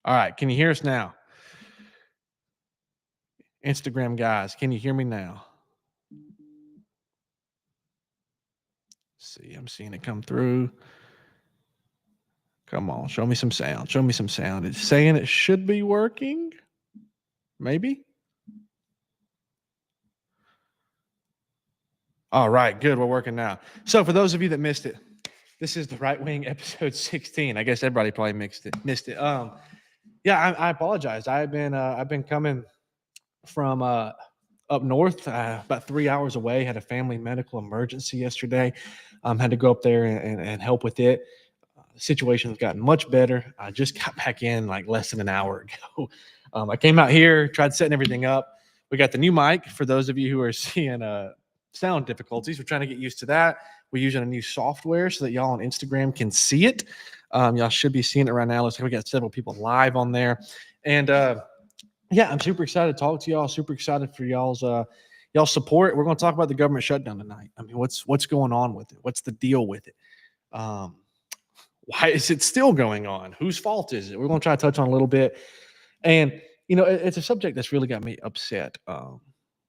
All right, can you hear us now? Instagram guys, can you hear me now? See, I'm seeing it come through. Come on, show me some sound. Show me some sound. It's saying it should be working. Maybe. All right, good. We're working now. So, for those of you that missed it, this is the Right Wing episode 16. I guess everybody probably missed it. Yeah, I apologize. I've been coming from up north, about 3 hours away. Had a family medical emergency yesterday. Had to go up there and help with it. The situation's gotten much better. I just got back in like less than an hour ago. I came out here, tried setting everything up. We got the new mic for those of you who are seeing sound difficulties. We're trying to get used to that. We're using a new software so that y'all on Instagram can see it. Y'all should be seeing it right now. Looks like we got several people live on there. And yeah, I'm super excited to talk to y'all. Super excited for y'all's support. We're going to talk about the government shutdown tonight. I mean, what's going on with it? What's the deal with it? Why is it still going on? Whose fault is it? We're going to try to touch on a little bit. And it's a subject that's really got me upset.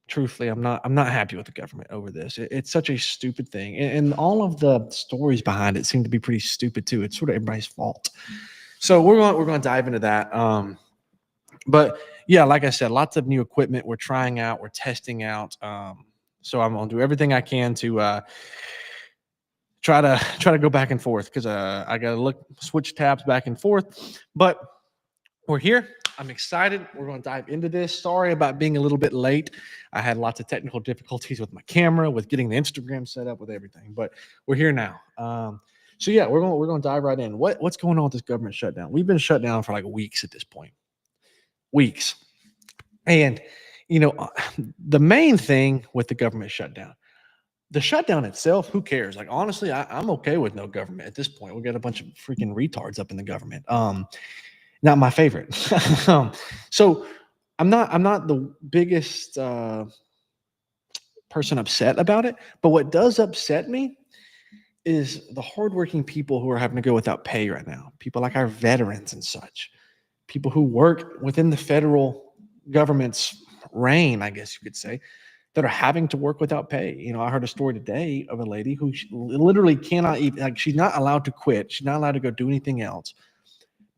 Truthfully, I'm not happy with the government over this. It's such a stupid thing, and all of the stories behind it seem to be pretty stupid too. It's sort of everybody's fault. So we're going to dive into that. But yeah, like I said, lots of new equipment we're trying out, we're testing out. So I'm going to do everything I can to try to go back and forth because I got to switch tabs back and forth. But we're here. I'm excited. We're going to dive into this. Sorry about being a little bit late. I had lots of technical difficulties with my camera, with getting the Instagram set up, with everything. But we're here now. So yeah, we're going to dive right in. What's going on with this government shutdown? We've been shut down for like weeks at this point. Weeks. And the main thing with the government shutdown, The shutdown itself, who cares? Like honestly, I'm okay with no government at this point. We got a bunch of freaking retards up in the government. Not my favorite. um, so I'm not the biggest person upset about it, but what does upset me is the hardworking people who are having to go without pay right now. People like our veterans and such. People who work within the federal government's reign, I guess you could say, that are having to work without pay. I heard a story today of a lady who literally cannot even, like, she's not allowed to quit. She's not allowed to go do anything else,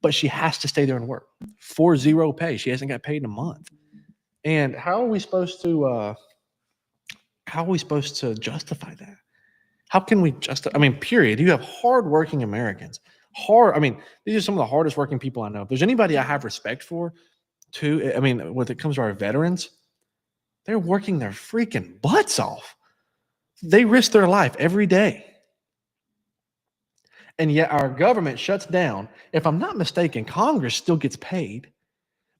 but she has to stay there and work for zero pay. She hasn't got paid in a month. And how are we supposed to justify that? How can we justify? I mean, period. You have hardworking Americans. These are some of the hardest working people I know. If there's anybody I have respect for, too, I mean, when it comes to our veterans, they're working their freaking butts off. They risk their life every day. And yet our government shuts down. If I'm not mistaken, Congress still gets paid,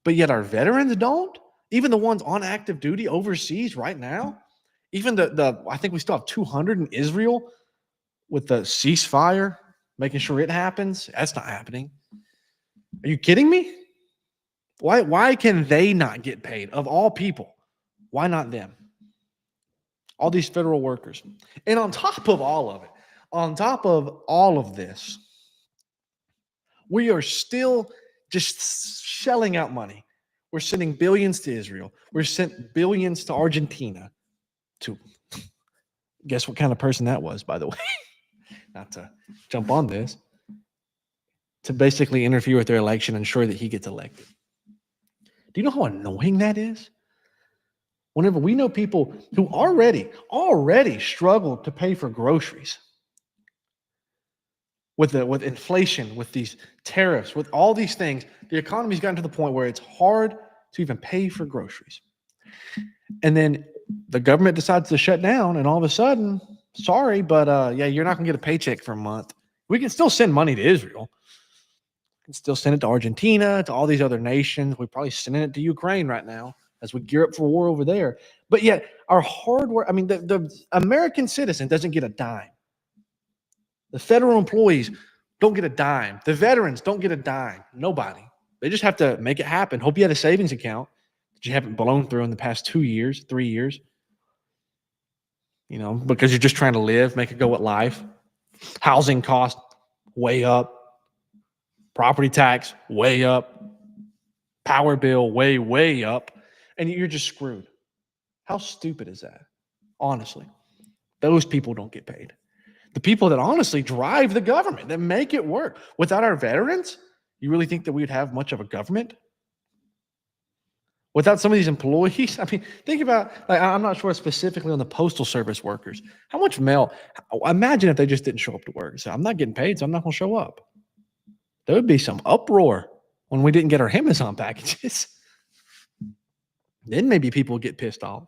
but yet our veterans don't. Even the ones on active duty overseas right now, even I think we still have 200 in Israel with the ceasefire, making sure it happens. That's not happening. Are you kidding me? Why can they not get paid of all people? Why not them? All these federal workers. And on top of all of it, on top of all of this, we are still just shelling out money. We're sending billions to Israel. We're sent billions to Argentina. To guess what kind of person that was, by the way. Not to jump on this. To basically interfere with their election and ensure that he gets elected. Do you know how annoying that is? Whenever we know people who already struggle to pay for groceries, with inflation, with these tariffs, with all these things, the economy's gotten to the point where it's hard to even pay for groceries. And then the government decides to shut down, and all of a sudden, sorry, but you're not gonna get a paycheck for a month. We can still send money to Israel. We can still send it to Argentina, to all these other nations. We're probably sending it to Ukraine right now as we gear up for war over there. But yet, our hard work, the American citizen doesn't get a dime. The federal employees don't get a dime. The veterans don't get a dime. Nobody. They just have to make it happen. Hope you had a savings account that you haven't blown through in the past 2 years, 3 years. Because you're just trying to live, make it go with life. Housing cost way up. Property tax way up. Power bill way, way up. And you're just screwed. How stupid is that? Honestly, those people don't get paid. The people that honestly drive the government, that make it work. Without our veterans, you really think that we'd have much of a government? Without some of these employees? I mean, think about, I'm not sure specifically on the postal service workers. How much mail? Imagine if they just didn't show up to work. So I'm not getting paid, so I'm not going to show up. There would be some uproar when we didn't get our Amazon packages. Then maybe people would get pissed off.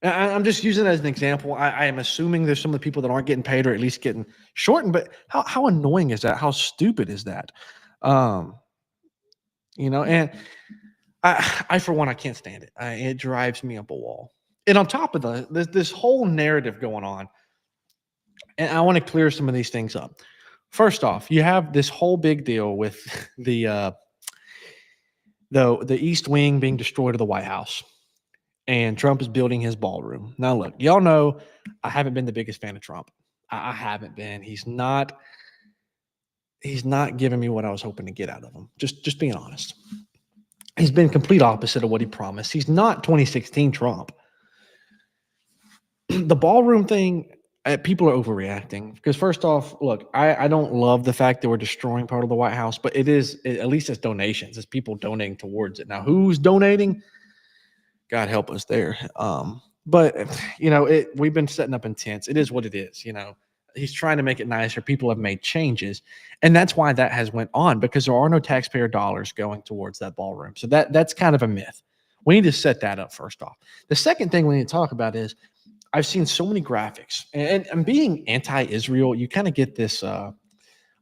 I'm just using it as an example. I am assuming there's some of the people that aren't getting paid or at least getting shortened, but how annoying is that? How stupid is that? And I for one, I can't stand it. It drives me up a wall. And on top of this whole narrative going on, and I want to clear some of these things up. First off, you have this whole big deal with the East Wing being destroyed of the White House. And Trump is building his ballroom. Now, look, y'all know I haven't been the biggest fan of Trump. I haven't been. He's not giving me what I was hoping to get out of him. Just being honest. He's been complete opposite of what he promised. He's not 2016 Trump. The ballroom thing, people are overreacting. Because first off, look, I don't love the fact that we're destroying part of the White House, but at least it's donations. It's people donating towards it. Now, who's donating? God help us there. But we've been setting up in tents. It is what it is. He's trying to make it nicer. People have made changes, and that's why that has went on, because there are no taxpayer dollars going towards that ballroom. So that's kind of a myth. We need to set that up first off. The second thing we need to talk about is I've seen so many graphics, and being anti-Israel, you kind of get this. A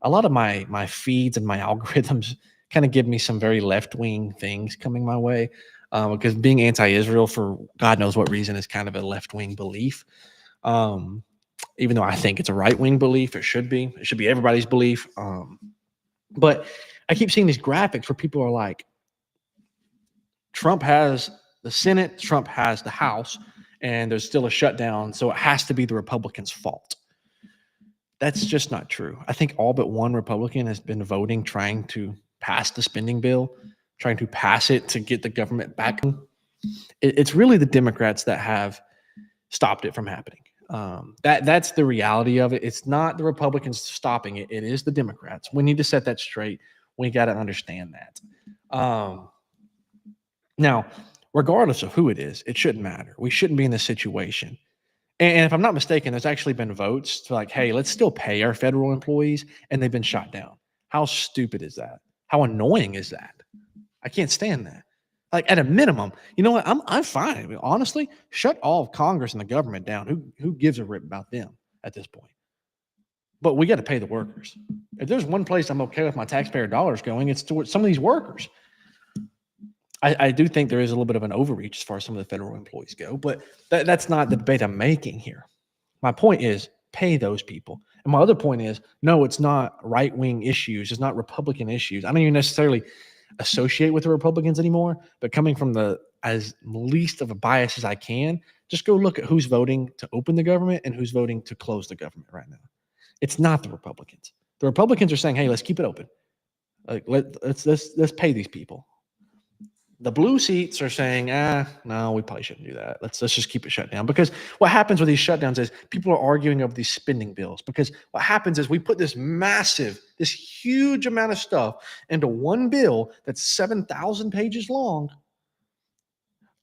lot of my feeds and my algorithms kind of give me some very left-wing things coming my way. Because being anti-Israel for God knows what reason is kind of a left-wing belief. Um, even though I think it's a right wing belief, it should be. It should be everybody's belief. But I keep seeing these graphics where people are like, Trump has the Senate, Trump has the House, and there's still a shutdown, so it has to be the Republicans' fault. That's just not true. I think all but one Republican has been voting, trying to pass the spending bill, trying to pass it to get the government back. It's really the Democrats that have stopped it from happening. That's the reality of it. It's not the Republicans stopping it. It is the Democrats. We need to set that straight. We got to understand that. Now, regardless of who it is, it shouldn't matter. We shouldn't be in this situation. And if I'm not mistaken, there's actually been votes to like, hey, let's still pay our federal employees, and they've been shot down. How stupid is that? How annoying is that? I can't stand that. Like at a minimum, you know what? I'm fine. I mean, honestly, shut all of Congress and the government down. Who gives a rip about them at this point? But we got to pay the workers. If there's one place I'm okay with my taxpayer dollars going, it's towards some of these workers. I do think there is a little bit of an overreach as far as some of the federal employees go, but that's not the debate I'm making here. My point is pay those people. And my other point is, no, it's not right-wing issues. It's not Republican issues. I don't even necessarily associate with the Republicans anymore, but coming from the as least of a bias as I can, just go look at who's voting to open the government and who's voting to close the government right now. It's not the Republicans. The Republicans are saying, hey, let's keep it open. Like let's pay these people. The blue seats are saying, no, we probably shouldn't do that. Let's just keep it shut down. Because what happens with these shutdowns is people are arguing over these spending bills. Because what happens is we put this huge amount of stuff into one bill that's 7,000 pages long.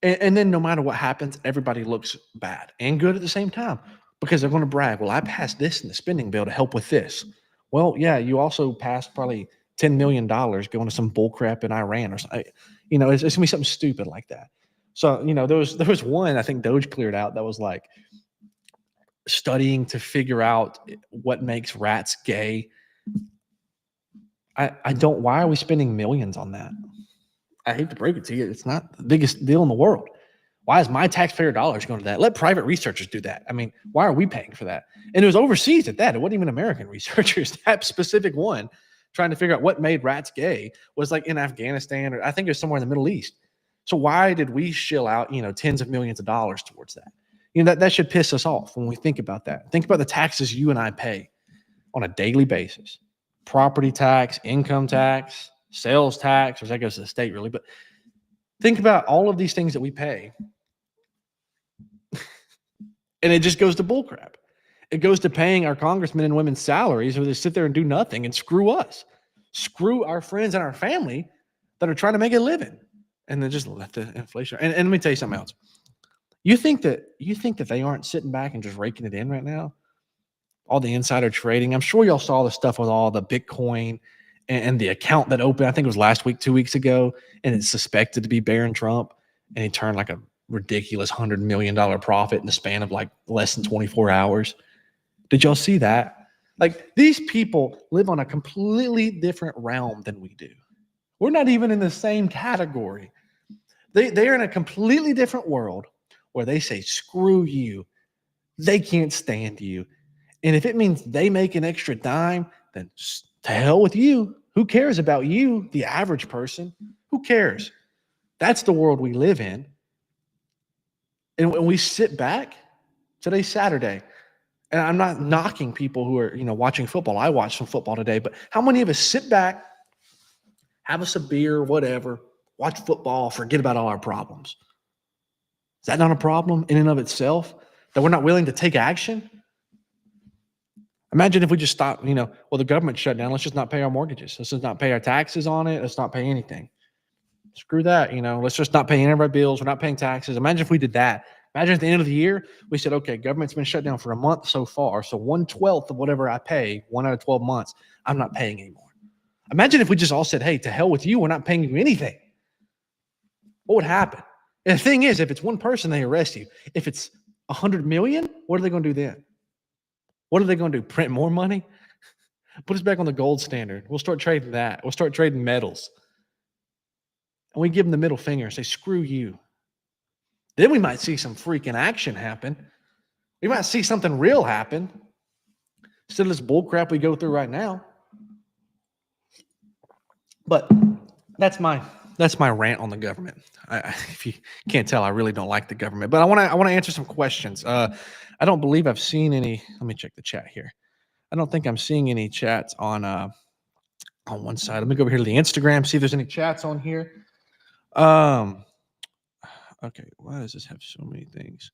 And then no matter what happens, everybody looks bad and good at the same time. Because they're going to brag, well, I passed this in the spending bill to help with this. Well, yeah, you also passed probably $10 million going to some bullcrap in Iran or something. It's going to be something stupid like that. So, there was one, I think Doge cleared out, that was like studying to figure out what makes rats gay. Why are we spending millions on that? I hate to break it to you. It's not the biggest deal in the world. Why is my taxpayer dollars going to that? Let private researchers do that. I mean, why are we paying for that? And it was overseas at that. It wasn't even American researchers. That specific one trying to figure out what made rats gay was like in Afghanistan, or I think it was somewhere in the Middle East. So why did we shill out, tens of millions of dollars towards that? That should piss us off when we think about that. Think about the taxes you and I pay on a daily basis. Property tax, income tax, sales tax, or that goes to the state really. But think about all of these things that we pay. And it just goes to bullcrap. It goes to paying our congressmen and women's salaries where they sit there and do nothing and screw us. Screw our friends and our family that are trying to make a living. And then just let the inflation. And let me tell you something else. You think that they aren't sitting back and just raking it in right now? All the insider trading. I'm sure y'all saw the stuff with all the Bitcoin and the account that opened, I think it was last week, 2 weeks ago, and it's suspected to be Barron Trump. And he turned like a ridiculous $100 million profit in the span of like less than 24 hours. Did y'all see that? Like these people live on a completely different realm than we do. We're not even in the same category. They're in a completely different world where they say, screw you. They can't stand you. And if it means they make an extra dime, then to hell with you. Who cares about you, the average person? Who cares? That's the world we live in. And when we sit back, today's Saturday, and I'm not knocking people who are, watching football. I watched some football today, but how many of us sit back, have us a beer, whatever, watch football, forget about all our problems? Is that not a problem in and of itself, that we're not willing to take action? Imagine if we just stopped, the government shut down. Let's just not pay our mortgages. Let's just not pay our taxes on it. Let's not pay anything. Screw that. Let's just not pay any of our bills. We're not paying taxes. Imagine if we did that. Imagine at the end of the year, we said, okay, government's been shut down for a month so far. So 1/12 of whatever I pay, 1 out of 12 months, I'm not paying anymore. Imagine if we just all said, hey, to hell with you. We're not paying you anything. What would happen? And the thing is, if it's one person, they arrest you. If it's 100 million, what are they going to do then? What are they going to do? Print more money? Put us back on the gold standard. We'll start trading that. We'll start trading metals. And we give them the middle finger and say, screw you. Then we might see some freaking action happen. We might see something real happen instead of this bull crap we go through right now. But that's my rant on the government. If you can't tell, I really don't like the government. But I want to answer some questions. I don't believe I've seen any. Let me check the chat here. I don't think I'm seeing any chats on one side. Let me go over here to the Instagram, see if there's any chats on here. Okay, why does this have so many things?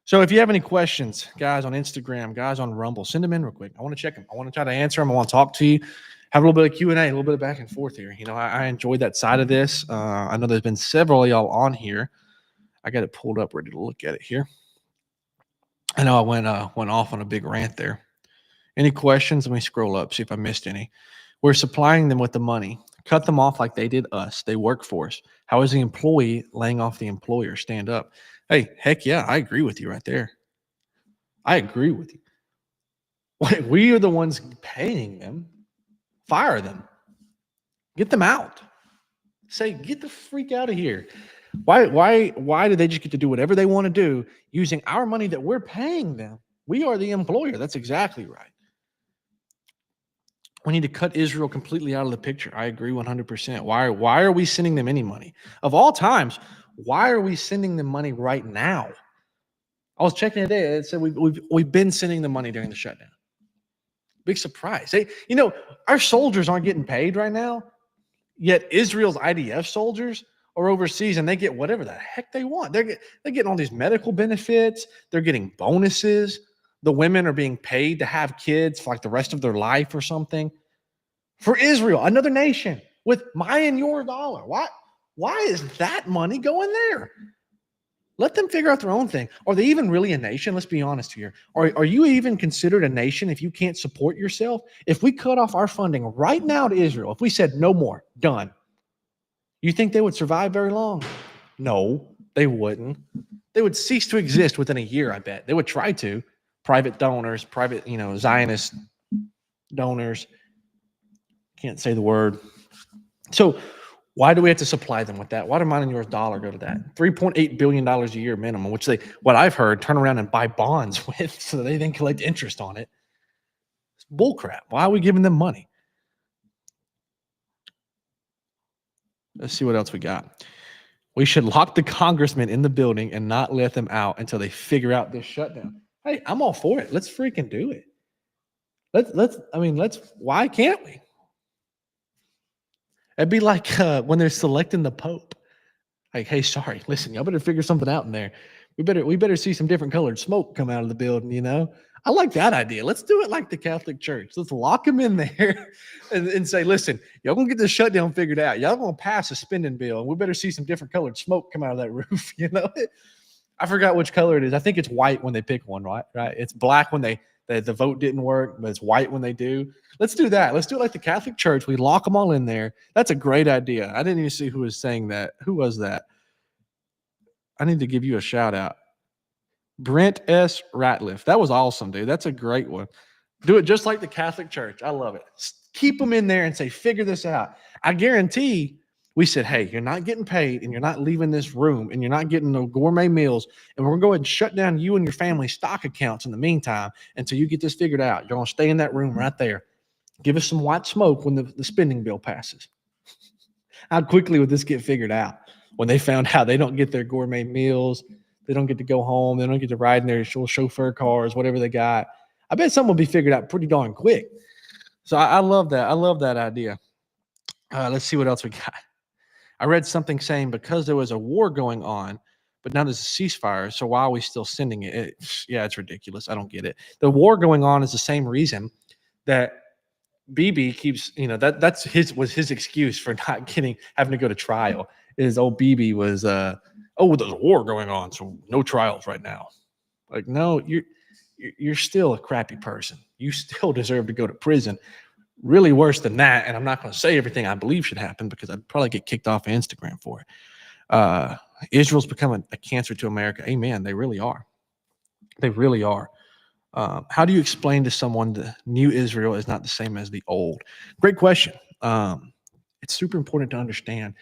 So if you have any questions, guys on Instagram, guys on Rumble, send them in real quick. I want to check them. I want to try to answer them. I want to talk to you, have a little bit of Q&A, a little bit of back and forth here. You know, I enjoyed that side of this. I know there's been several of y'all on here. I got it pulled up, ready to look at it here. I know I went off on a big rant there. Any questions? Let me scroll up, see if I missed any. We're supplying them with the money. Cut them off like they did us. They work for us. How is the employee laying off the employer? Stand up. Hey, heck yeah, I agree with you right there. I agree with you. We are the ones paying them. Fire them. Get them out. Say, get the freak out of here. Why do they just get to do whatever they want to do using our money that we're paying them? We are the employer. That's exactly right. We need to cut Israel completely out of the picture. I agree 100%. Why are we sending them any money? Of all times, why are we sending them money right now? I was checking today. It said we've been sending the money during the shutdown. Big surprise. Our soldiers aren't getting paid right now, yet Israel's IDF soldiers are overseas and they get whatever the heck they want. They're getting all these medical benefits. They're getting bonuses. The women are being paid to have kids for like the rest of their life or something. For Israel, another nation with my and your dollar. Why is that money going there? Let them figure out their own thing. Are they even really a nation? Let's be honest here. Are you even considered a nation if you can't support yourself? If we cut off our funding right now to Israel, if we said no more, done, you think they would survive very long? No, they wouldn't. They would cease to exist within a year, I bet. They would try to. Private donors, Zionist donors. Can't say the word. So why do we have to supply them with that? Why do mine and yours dollar go to that? $3.8 billion a year minimum, which what I've heard, turn around and buy bonds with so they then collect interest on it. It's bullcrap. Why are we giving them money? Let's see what else we got. We should lock the congressmen in the building and not let them out until they figure out this shutdown. Hey, I'm all for it. Let's freaking do it. Why can't we? It'd be like when they're selecting the Pope. Like, hey, sorry, listen, y'all better figure something out in there. We better see some different colored smoke come out of the building, I like that idea. Let's do it like the Catholic Church. Let's lock them in there and say, listen, y'all gonna get this shutdown figured out. Y'all gonna pass a spending bill, and we better see some different colored smoke come out of that roof, I forgot which color it is. I think it's white when they pick one, right? Right. It's black when the vote didn't work, but it's white when they do. Let's do that. Let's do it like the Catholic Church. We lock them all in there. That's a great idea. I didn't even see who was saying that. Who was that? I need to give you a shout out. Brent S. Ratliff. That was awesome, dude. That's a great one. Do it just like the Catholic Church. I love it. Keep them in there and say, figure this out. I guarantee we said, hey, you're not getting paid and you're not leaving this room and you're not getting no gourmet meals. And we're going to go ahead and shut down you and your family's stock accounts in the meantime until you get this figured out. You're going to stay in that room right there. Give us some white smoke when the spending bill passes. How quickly would this get figured out when they found out they don't get their gourmet meals? They don't get to go home. They don't get to ride in their chauffeur cars, whatever they got. I bet something will be figured out pretty darn quick. So I love that. I love that idea. Let's see what else we got. I read something saying because there was a war going on, but now there's a ceasefire, so why are we still sending it? It's ridiculous. I don't get it. The war going on is the same reason that Bibi keeps, was his excuse for not having to go to trial. Is old Bibi was, there's a war going on, so no trials right now. Like, no, you're still a crappy person. You still deserve to go to prison. Really worse than that, and I'm not going to say everything I believe should happen because I'd probably get kicked off of Instagram for it. Israel's become a cancer to America. Amen. They really are. They really are. How do you explain to someone the new Israel is not the same as the old? Great question. It's super important to understand.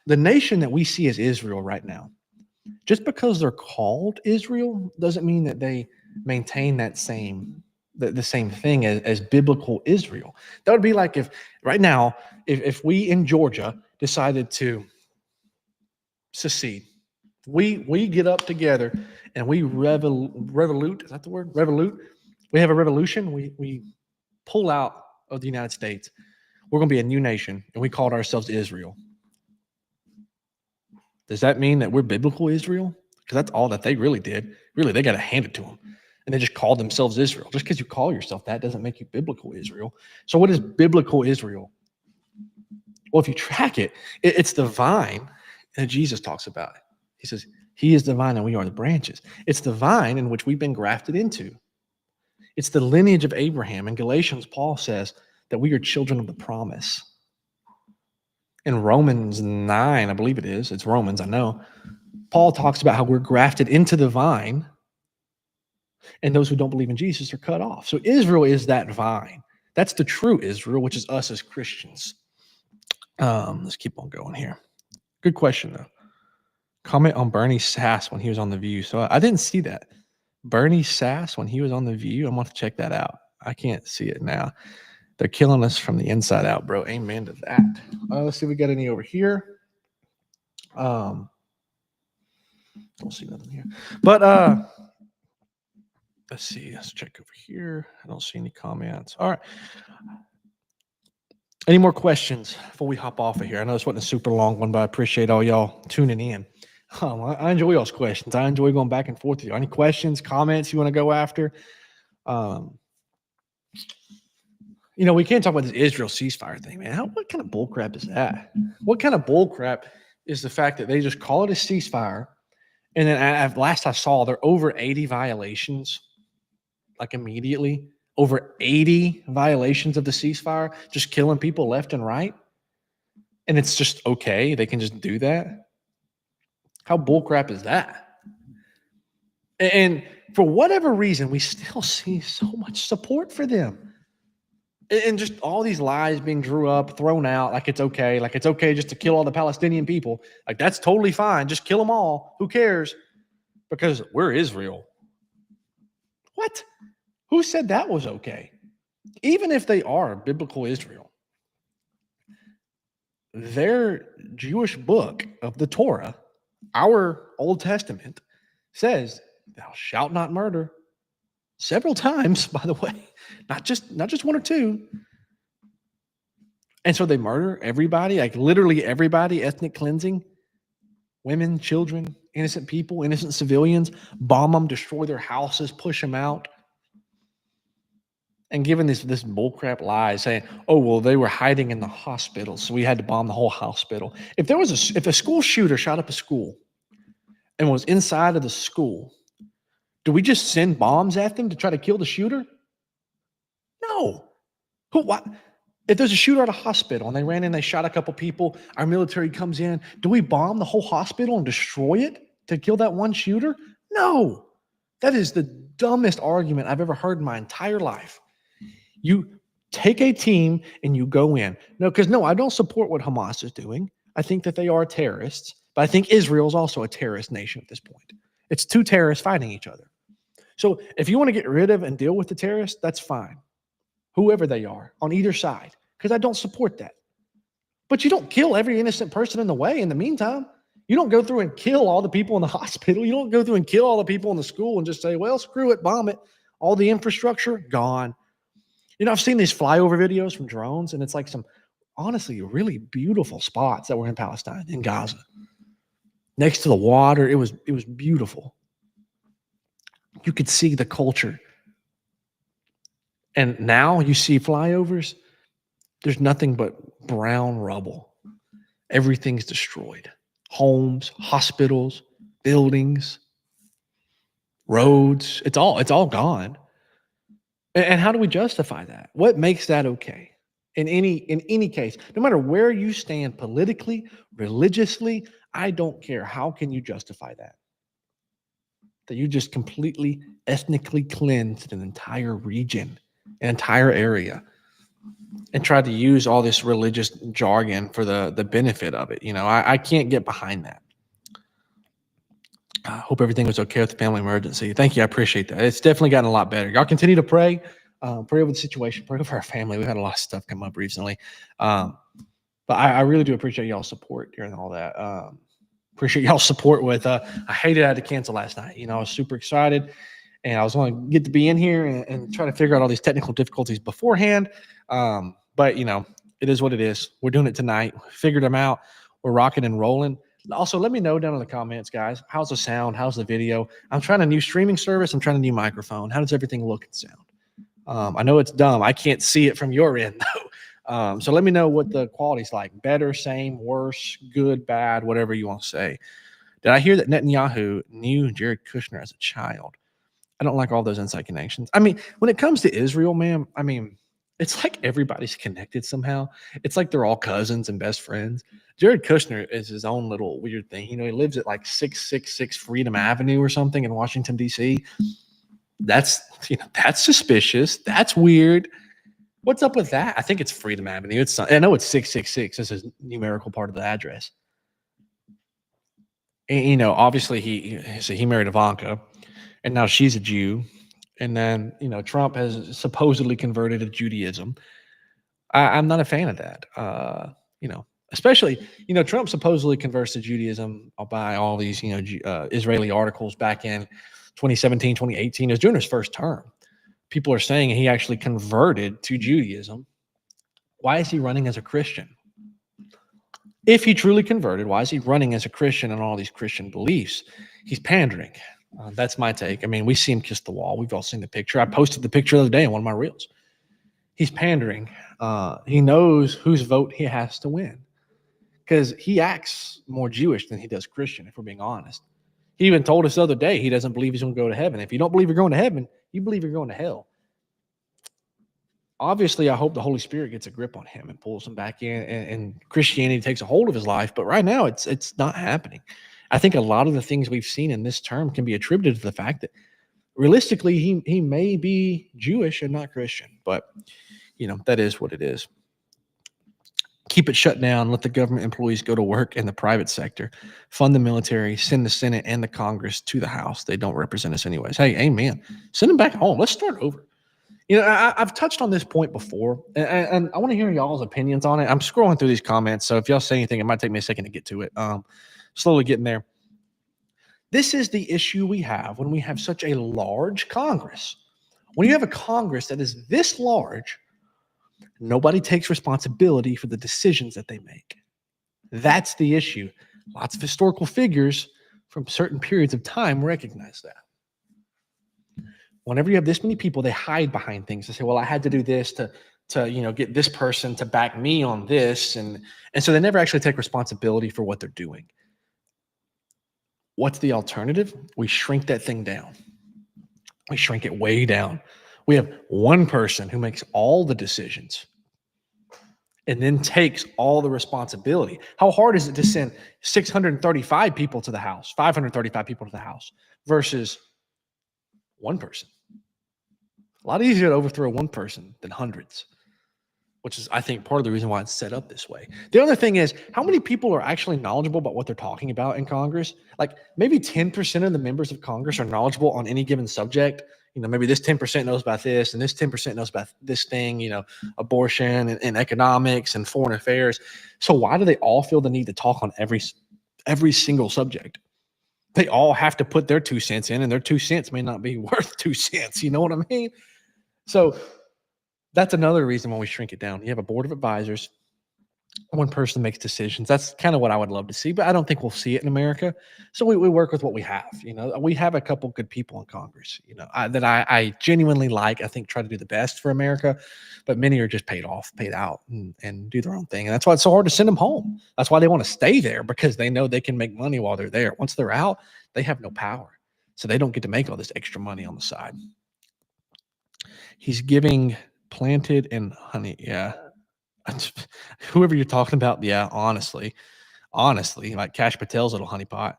The nation that we see as Israel right now Just because they're called Israel doesn't mean that they maintain the same thing as biblical Israel. That would be like if right now, if we in Georgia decided to secede, we get up together and we revolute. Is that the word? Revolute. We have a revolution. We pull out of the United States. We're going to be a new nation, and we called ourselves Israel. Does that mean that we're biblical Israel? Because that's all that they really did. Really, they got to hand it to them. And they just called themselves Israel. Just because you call yourself that doesn't make you biblical Israel. So what is biblical Israel? Well, if you track it, it's the vine that Jesus talks about. He says, he is the vine and we are the branches. It's the vine in which we've been grafted into. It's the lineage of Abraham. In Galatians, Paul says that we are children of the promise. In Romans 9, I believe it is, it's Romans, I know, Paul talks about how we're grafted into the vine, and those who don't believe in Jesus are cut off. So Israel is that vine. That's the true Israel, which is us as Christians. Let's keep on going here. Good question, though. Comment on Bernie Sass when he was on The View. So I didn't see that. Bernie Sass when he was on The View. I'm going to check that out. I can't see it now. They're killing us from the inside out, bro. Amen to that. Let's see if we got any over here. Don't see nothing here. But let's see. Let's check over here. I don't see any comments. All right. Any more questions before we hop off of here? I know this wasn't a super long one, but I appreciate all y'all tuning in. I enjoy y'all's questions. I enjoy going back and forth with you. Any questions, comments you want to go after? We can't talk about this Israel ceasefire thing, man. What kind of bullcrap is that? What kind of bullcrap is the fact that they just call it a ceasefire, and then last I saw, there are over 80 violations, like immediately. Over 80 violations of the ceasefire, just killing people left and right. And it's just okay. They can just do that. How bullcrap is that? And for whatever reason, we still see so much support for them. And just all these lies being thrown out, like it's okay. Like it's okay just to kill all the Palestinian people. Like that's totally fine. Just kill them all. Who cares? Because we're Israel. What? Who said that was okay? Even if they are biblical Israel, their Jewish book of the Torah, our Old Testament, says, "Thou shalt not murder." Several times, by the way, not just one or two. And so they murder everybody, like literally everybody, ethnic cleansing, women, children, innocent people, innocent civilians, bomb them, destroy their houses, push them out. And given this bullcrap lie saying, "Oh, well, they were hiding in the hospital, so we had to bomb the whole hospital." If a school shooter shot up a school and was inside of the school, do we just send bombs at them to try to kill the shooter? No. What? If there's a shooter at a hospital and they ran in, they shot a couple people, our military comes in, do we bomb the whole hospital and destroy it to kill that one shooter? No. That is the dumbest argument I've ever heard in my entire life. You take a team and you go in. No, I don't support what Hamas is doing. I think that they are terrorists, but I think Israel is also a terrorist nation at this point. It's two terrorists fighting each other. So if you want to get rid of and deal with the terrorists, that's fine. Whoever they are on either side, because I don't support that. But you don't kill every innocent person in the way in the meantime. You don't go through and kill all the people in the hospital. You don't go through and kill all the people in the school and just say, well, screw it, bomb it. All the infrastructure, gone. I've seen these flyover videos from drones, and it's like some, honestly, really beautiful spots that were in Palestine, in Gaza. Next to the water, it was beautiful. You could see the culture. And now you see flyovers, there's nothing but brown rubble. Everything's destroyed. Homes, hospitals, buildings, roads, it's all gone. And how do we justify that? What makes that okay? In any case, no matter where you stand politically, religiously, I don't care. How can you justify that? That you just completely ethnically cleansed an entire region, an entire area, and tried to use all this religious jargon for the benefit of it. I can't get behind that. I hope everything was okay with the family emergency. Thank you. I appreciate that. It's definitely gotten a lot better. Y'all continue to pray. Pray over the situation. Pray over our family. We've had a lot of stuff come up recently. Um, but I really do appreciate y'all's support during all that. Appreciate y'all's support with I hated I had to cancel last night. I was super excited and I was going to get to be in here and try to figure out all these technical difficulties beforehand. But it is what it is. We're doing it tonight. Figured them out. We're rocking and rolling. Also, let me know down in the comments, guys. How's the sound? How's the video? I'm trying a new streaming service. I'm trying a new microphone. How does everything look and sound? I know it's dumb. I can't see it from your end though. So let me know what the quality's like. Better, same, worse, good, bad, whatever you want to say. Did I hear that Netanyahu knew Jared Kushner as a child? I don't like all those inside connections. I mean, when it comes to Israel, man, it's like everybody's connected somehow. It's like they're all cousins and best friends. Jared Kushner is his own little weird thing. He lives at like 666 Freedom Avenue or something in Washington, D.C. That's suspicious. That's weird. What's up with that? I think it's Freedom Avenue. I know it's 666. This is numerical part of the address. And, obviously he married Ivanka, and now she's a Jew. And then, Trump has supposedly converted to Judaism. I'm not a fan of that. Especially, Trump supposedly converts to Judaism by all these, Israeli articles back in 2017, 2018. It was during his first term. People are saying he actually converted to Judaism. Why is he running as a Christian? If he truly converted, why is he running as a Christian and all these Christian beliefs? He's pandering. That's my take. We see him kiss the wall. We've all seen the picture. I posted the picture the other day in one of my reels. He's pandering. He knows whose vote he has to win because he acts more Jewish than he does Christian, if we're being honest. He even told us the other day he doesn't believe he's going to go to heaven. If you don't believe you're going to heaven, you believe you're going to hell. Obviously, I hope the Holy Spirit gets a grip on him and pulls him back in, and Christianity takes a hold of his life. But right now, it's not happening. I think a lot of the things we've seen in this term can be attributed to the fact that realistically, he may be Jewish and not Christian. But that is what it is. Keep it shut down. Let the government employees go to work in the private sector. Fund the military. Send the Senate and the Congress to the House. They don't represent us anyways. Hey, amen. Send them back home. Let's start over. I've touched on this point before, and I want to hear y'all's opinions on it. I'm scrolling through these comments, so if y'all say anything, it might take me a second to get to it. Slowly getting there. This is the issue we have when we have such a large Congress. When you have a Congress that is this large, nobody takes responsibility for the decisions that they make. That's the issue. Lots of historical figures from certain periods of time recognize that. Whenever you have this many people, they hide behind things. They say, well, I had to do this to get this person to back me on this. And so they never actually take responsibility for what they're doing. What's the alternative? We shrink that thing down. We shrink it way down. We have one person who makes all the decisions and then takes all the responsibility. How hard is it to send 635 people to the House, 535 people to the House versus one person? A lot easier to overthrow one person than hundreds, which is, I think, part of the reason why it's set up this way. The other thing is, how many people are actually knowledgeable about what they're talking about in Congress? Like maybe 10% of the members of Congress are knowledgeable on any given subject. Maybe this 10% knows about this and this 10% knows about this thing, abortion and economics and foreign affairs. So why do they all feel the need to talk on every single subject? They all have to put their 2 cents in, and their 2 cents may not be worth 2 cents. You know what I mean? So that's another reason why we shrink it down. You have a board of advisors. One person makes decisions. That's kind of what I would love to see, but I don't think we'll see it in America. So we work with what we have. We have a couple good people in Congress, that I genuinely like. I think try to do the best for America, but many are just paid out, and do their own thing. And that's why it's so hard to send them home. That's why they want to stay there, because they know they can make money while they're there. Once they're out, they have no power. So they don't get to make all this extra money on the side. He's giving planted and honey. Yeah. Whoever you're talking about. Yeah. Honestly, like Cash Patel's little honeypot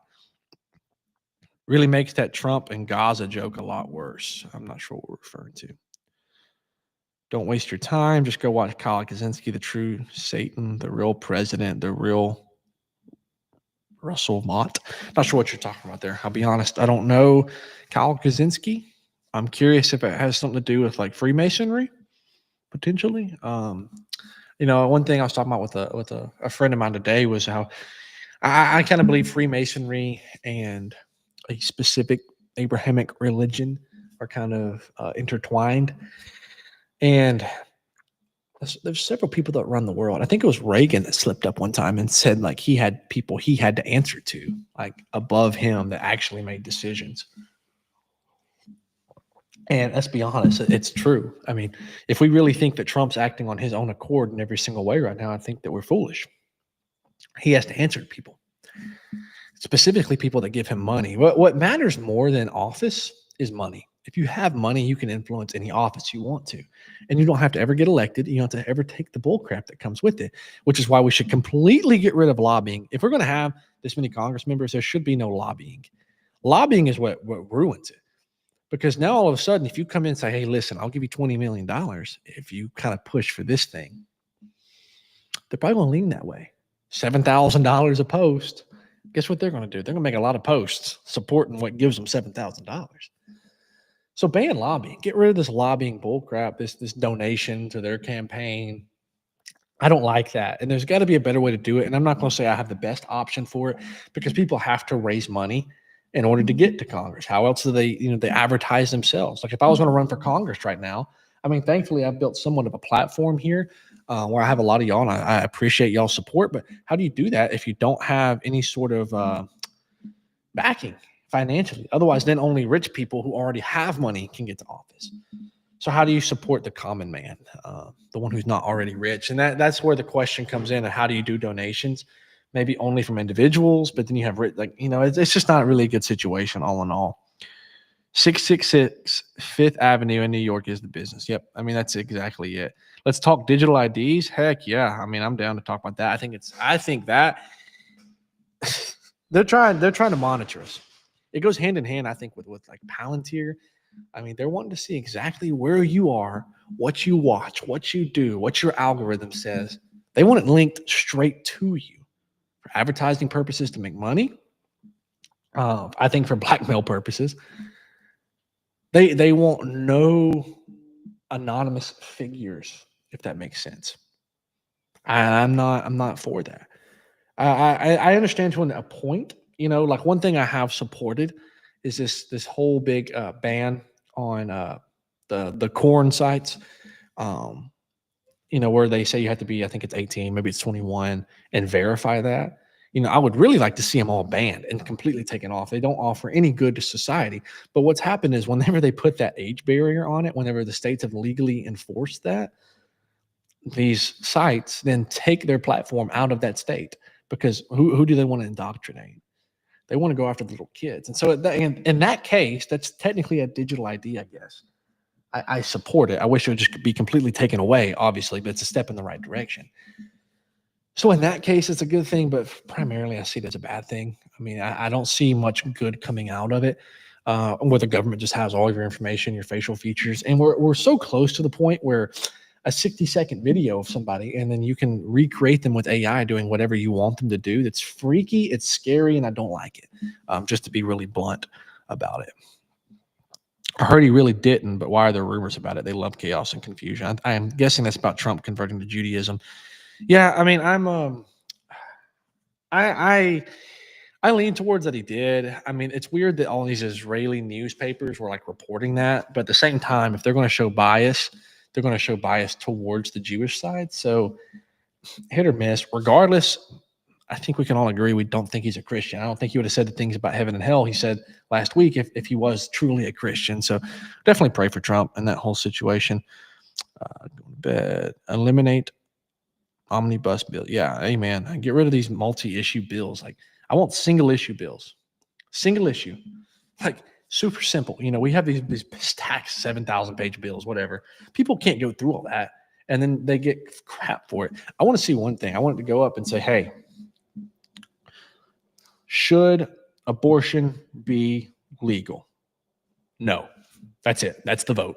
really makes that Trump and Gaza joke a lot worse. I'm not sure what we're referring to. Don't waste your time. Just go watch Kyle Kaczynski, the true Satan, the real president, the real Russell Mott. Not sure what you're talking about there. I'll be honest. I don't know Kyle Kaczynski. I'm curious if it has something to do with like Freemasonry, potentially. One thing I was talking about with a friend of mine today was how I kind of believe Freemasonry and a specific Abrahamic religion are kind of intertwined. And there's several people that run the world. I think it was Reagan that slipped up one time and said like he had people he had to answer to, like above him, that actually made decisions. And let's be honest, it's true. I mean, if we really think that Trump's acting on his own accord in every single way right now, I think that we're foolish. He has to answer to people, specifically people that give him money. What matters more than office is money. If you have money, you can influence any office you want to, and you don't have to ever get elected. You don't have to ever take the bull crap that comes with it, which is why we should completely get rid of lobbying. If we're going to have this many Congress members, there should be no lobbying. Lobbying is what ruins it, because now all of a sudden, if you come in and say, hey, listen, I'll give you $20 million if you kind of push for this thing, they're probably going to lean that way. $7,000 a post. Guess what they're going to do? They're going to make a lot of posts supporting what gives them $7,000. So ban lobbying. Get rid of this lobbying bullcrap, this donation to their campaign. I don't like that. And there's got to be a better way to do it. And I'm not going to say I have the best option for it, because people have to raise money in order to get to Congress. How else do they advertise themselves? Like if I was going to run for Congress right now, I mean, thankfully I've built somewhat of a platform here where I have a lot of y'all, and I appreciate y'all's support. But how do you do that if you don't have any sort of backing financially? Otherwise, then only rich people who already have money can get to office. So how do you support the common man, the one who's not already rich? And that's where the question comes in. And how do you do donations? Maybe only from individuals, but then you have it's just not really a good situation all in all. 666 Fifth Avenue in New York is the business. Yep. I mean, that's exactly it. Let's talk digital IDs. Heck yeah. I mean, I'm down to talk about that. I think that they're trying to monitor us. It goes hand in hand, I think, with like Palantir. I mean, they're wanting to see exactly where you are, what you watch, what you do, what your algorithm says. They want it linked straight to you for advertising purposes to make money. I think for blackmail purposes. They want no anonymous figures, if that makes sense. I'm not for that. I understand to a point. Like one thing I have supported is this whole big ban on the corn sites. Where they say you have to be, I think it's 18, maybe it's 21, and verify that. I would really like to see them all banned and completely taken off. They don't offer any good to society. But what's happened is whenever they put that age barrier on it, whenever the states have legally enforced that, these sites then take their platform out of that state, because who do they want to indoctrinate? They want to go after the little kids. And so in that case, that's technically a digital ID, I guess. I support it. I wish it would just be completely taken away, obviously, but it's a step in the right direction. So in that case, it's a good thing, but primarily I see it as a bad thing. I mean, I don't see much good coming out of it, where the government just has all of your information, your facial features. And we're so close to the point where a 60-second video of somebody, and then you can recreate them with AI doing whatever you want them to do. That's freaky, it's scary, and I don't like it, just to be really blunt about it. I heard he really didn't, but why are there rumors about it? They love chaos and confusion. I am guessing that's about Trump converting to Judaism. Yeah, I mean, I lean towards that he did. I mean, it's weird that all these Israeli newspapers were like reporting that, but at the same time, if they're going to show bias, they're going to show bias towards the Jewish side. So hit or miss, regardless. I think we can all agree we don't think he's a Christian. I don't think he would have said the things about heaven and hell he said last week if he was truly a Christian. So definitely pray for Trump and that whole situation. Go to bed. Eliminate omnibus bill. Yeah, amen. Get rid of these multi-issue bills. Like, I want single-issue bills. Single issue. Like, super simple. We have these stacked 7,000-page bills, whatever. People can't go through all that, and then they get crap for it. I want to see one thing. I want it to go up and say, hey, should abortion be legal? No. That's it. That's the vote.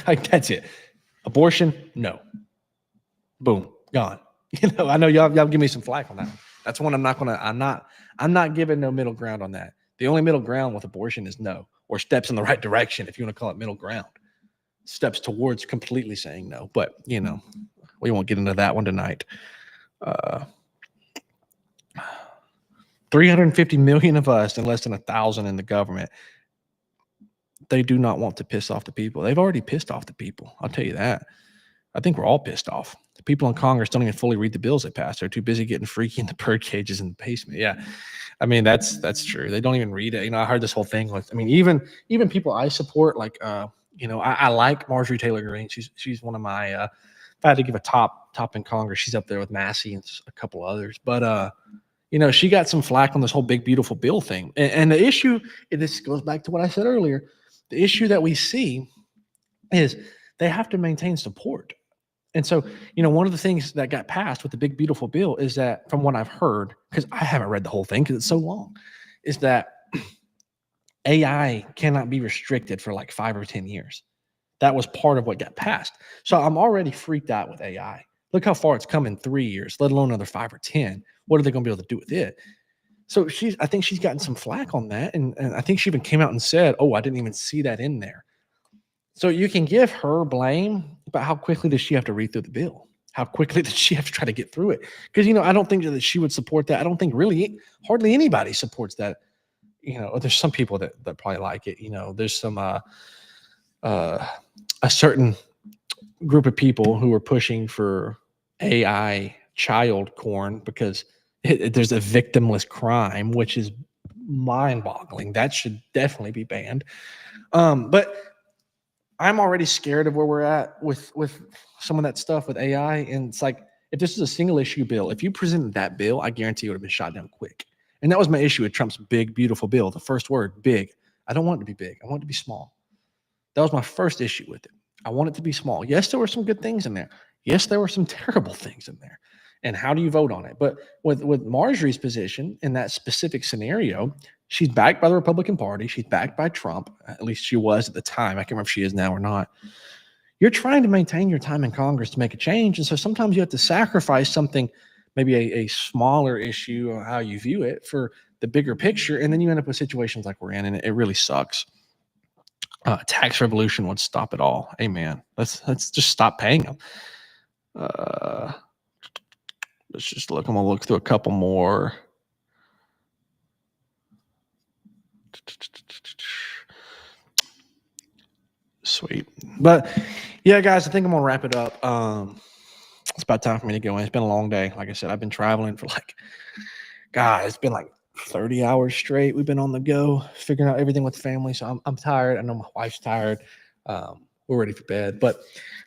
Like, that's it. Abortion? No. Boom. Gone. I know y'all give me some flack on that. That's one I'm not giving no middle ground on that. The only middle ground with abortion is no, or steps in the right direction, if you want to call it middle ground. Steps towards completely saying no. But, we won't get into that one tonight. 350 million of us and less than 1,000 in the government. They do not want to piss off the people. They've already pissed off the people. I'll tell you that. I think we're all pissed off. The people in Congress don't even fully read the bills they pass. They're too busy getting freaky in the bird cages in the basement. Yeah. I mean, that's true. They don't even read it. I heard this whole thing with, even people I support, like, I like Marjorie Taylor Greene. She's one of my, if I had to give a top in Congress, she's up there with Massey and a couple others. But, she got some flack on this whole big, beautiful bill thing. And the issue, and this goes back to what I said earlier, the issue that we see is they have to maintain support. And so, one of the things that got passed with the big, beautiful bill is that, from what I've heard, because I haven't read the whole thing because it's so long, is that AI cannot be restricted for like 5 or 10 years. That was part of what got passed. So I'm already freaked out with AI. Look how far it's come in 3 years, let alone another 5 or 10. What are they going to be able to do with it? So I think she's gotten some flack on that. And I think she even came out and said, I didn't even see that in there. So you can give her blame, but how quickly does she have to read through the bill? How quickly does she have to try to get through it? Because, I don't think that she would support that. I don't think really hardly anybody supports that. There's some people that probably like it. There's some a certain group of people who are pushing for AI child corn because there's a victimless crime, which is mind-boggling. That should definitely be banned. But I'm already scared of where we're at with some of that stuff with AI. And it's like, if this is a single issue bill, if you presented that bill, I guarantee it would have been shot down quick. And that was my issue with Trump's big, beautiful bill. The first word, big. I don't want it to be big. I want it to be small. That was my first issue with it. I want it to be small. Yes, there were some good things in there. Yes, there were some terrible things in there. And how do you vote on it? But with Marjorie's position in that specific scenario, she's backed by the Republican Party. She's backed by Trump. At least she was at the time. I can't remember if she is now or not. You're trying to maintain your time in Congress to make a change. And so sometimes you have to sacrifice something, maybe a smaller issue or how you view it, for the bigger picture. And then you end up with situations like we're in, and it really sucks. Tax revolution would stop it all. Amen. Let's just stop paying them. Let's just look. I'm going to look through a couple more. Sweet. But yeah, guys, I think I'm going to wrap it up. It's about time for me to go in. It's been a long day. Like I said, I've been traveling for it's been like 30 hours straight. We've been on the go, figuring out everything with the family. So I'm tired. I know my wife's tired. We're ready for bed. But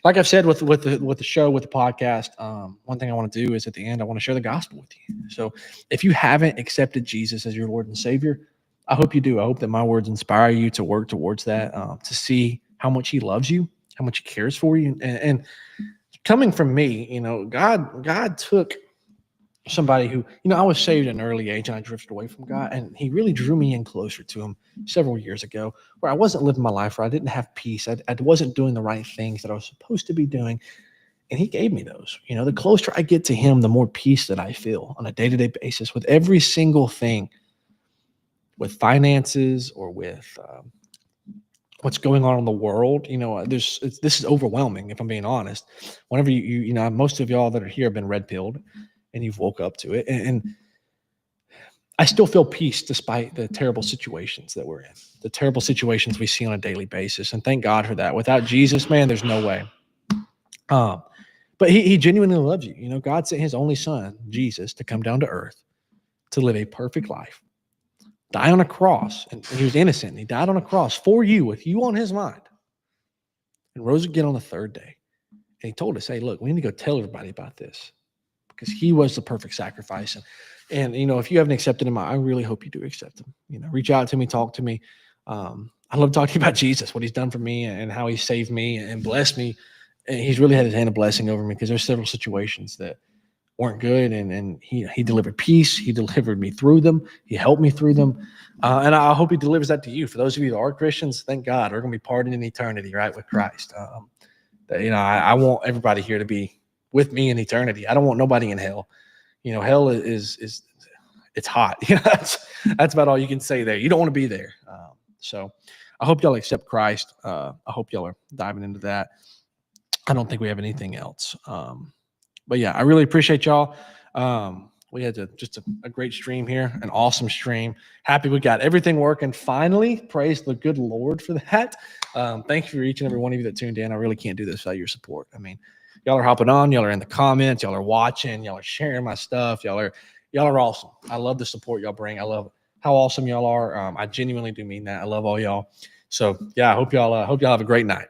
like I've said with the show, with the podcast, one thing I want to do is at the end, I want to share the gospel with you. So if you haven't accepted Jesus as your Lord and Savior, I hope you do. I hope that my words inspire you to work towards that, to see how much He loves you, how much He cares for you. And coming from me, God took somebody who, I was saved at an early age and I drifted away from God, and He really drew me in closer to Him several years ago, where I wasn't living my life, where I didn't have peace. I wasn't doing the right things that I was supposed to be doing. And He gave me those. The closer I get to Him, the more peace that I feel on a day-to-day basis with every single thing, with finances or with what's going on in the world. This is overwhelming, if I'm being honest. Whenever you most of y'all that are here have been red-pilled and you've woke up to it. And I still feel peace despite the terrible situations that we're in, the terrible situations we see on a daily basis. And thank God for that. Without Jesus, man, there's no way. But he genuinely loves you. God sent His only Son, Jesus, to come down to earth to live a perfect life, die on a cross, and He was innocent. And He died on a cross for you, with you on His mind, and rose again on the third day. And He told us, hey, look, we need to go tell everybody about this, because He was the perfect sacrifice. And if you haven't accepted Him, I really hope you do accept Him. Reach out to me, talk to me. I love talking about Jesus, what He's done for me and how He saved me and blessed me. And He's really had His hand of blessing over me, because there's several situations that weren't good, and he delivered peace. He delivered me through them. He helped me through them. And I hope He delivers that to you. For those of you that are Christians, thank God, we're going to be parted in eternity, right, with Christ. I want everybody here to be with me in eternity. I don't want nobody in hell. Hell is it's hot. That's about all you can say there. You don't want to be there. So I hope y'all accept Christ. I hope y'all are diving into that. I don't think we have anything else. But yeah, I really appreciate y'all. We had just a great stream here, an awesome stream. Happy we got everything working finally. Praise the good Lord for that. Thank you for each and every one of you that tuned in. I really can't do this without your support. I mean, y'all are hopping on, y'all are in the comments, y'all are watching, y'all are sharing my stuff, y'all are awesome. I love the support y'all bring. I love how awesome y'all are. I genuinely do mean that. I love all y'all. So yeah, I hope y'all have a great night.